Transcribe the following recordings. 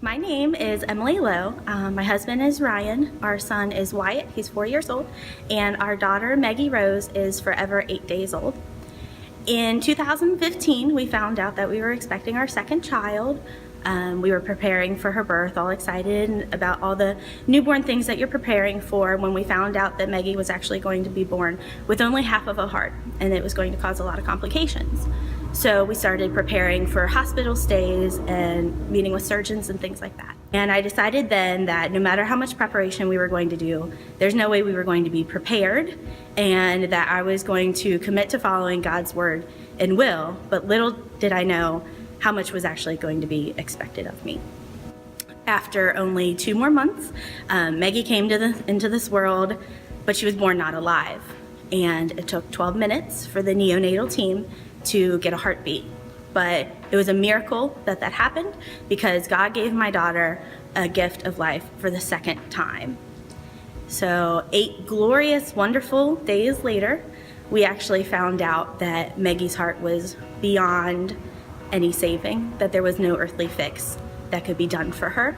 My name is Emily Lowe. My husband is Ryan. Our son is Wyatt. He's 4 years old. And our daughter, Maggie Rose, is forever 8 days old. In 2015, we found out that we were expecting our second child. We were preparing for her birth, all excited about all the newborn things that you're preparing for, when we found out that Maggie was actually going to be born with only half of a heart, and it was going to cause a lot of complications. So we started preparing for hospital stays and meeting with surgeons and things like that. And I decided then that no matter how much preparation we were going to do, there's no way we were going to be prepared, and that I was going to commit to following God's word and will, but little did I know how much was actually going to be expected of me. After only 2 more months, Maggie came into this world, but she was born not alive. And it took 12 minutes for the neonatal team to get a heartbeat. But it was a miracle that happened, because God gave my daughter a gift of life for the second time. So 8 glorious, wonderful days later, we actually found out that Maggie's heart was beyond any saving, that there was no earthly fix that could be done for her.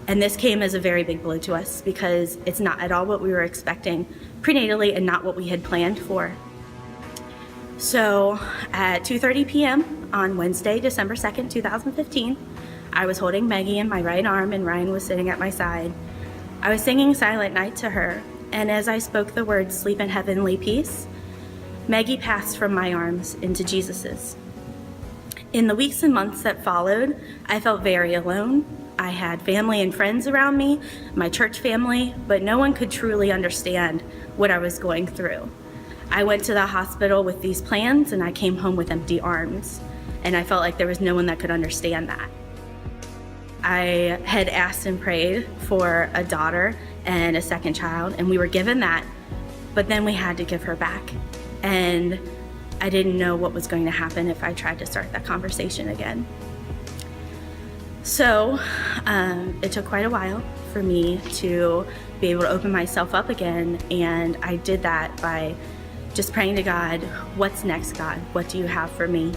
And this came as a very big blow to us, because it's not at all what we were expecting prenatally and not what we had planned for. So at 2:30 p.m. on Wednesday, December 2nd, 2015, I was holding Maggie in my right arm and Ryan was sitting at my side. I was singing Silent Night to her, and as I spoke the words, "Sleep in heavenly peace," Maggie passed from my arms into Jesus's. In the weeks and months that followed, I felt very alone. I had family and friends around me, my church family, but no one could truly understand what I was going through. I went to the hospital with these plans, and I came home with empty arms, and I felt like there was no one that could understand that. I had asked and prayed for a daughter and a second child, and we were given that, but then we had to give her back. And I didn't know what was going to happen if I tried to start that conversation again. So it took quite a while for me to be able to open myself up again, and I did that by just praying to God, "What's next, God? What do you have for me?"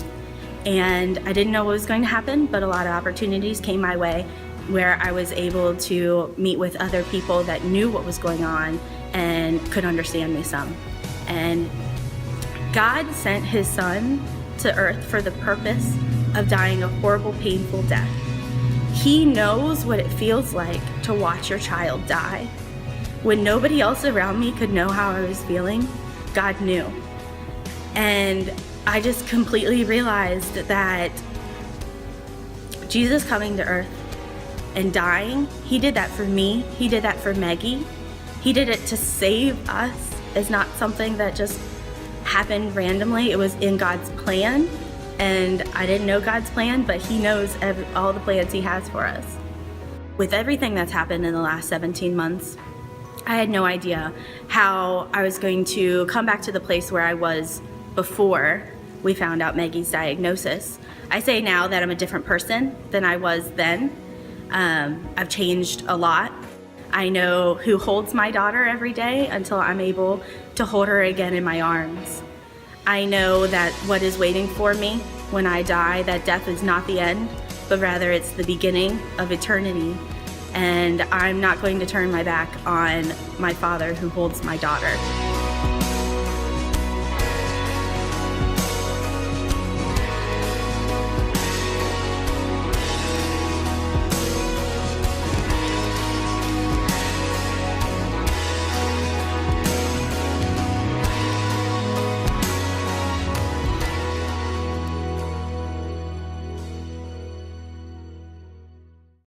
And I didn't know what was going to happen, but a lot of opportunities came my way where I was able to meet with other people that knew what was going on and could understand me some. And God sent his son to earth for the purpose of dying a horrible, painful death. He knows what it feels like to watch your child die. When nobody else around me could know how I was feeling, God knew. And I just completely realized that Jesus coming to earth and dying, he did that for me. He did that for Maggie. He did it to save us. It's not something that just happened randomly. It was in God's plan, and I didn't know God's plan, but he knows all the plans he has for us. With everything that's happened in the last 17 months, I had no idea how I was going to come back to the place where I was before we found out Maggie's diagnosis. I say now that I'm a different person than I was then. I've changed a lot. I know who holds my daughter every day until I'm able to hold her again in my arms. I know that what is waiting for me when I die, that death is not the end, but rather it's the beginning of eternity. And I'm not going to turn my back on my Father who holds my daughter.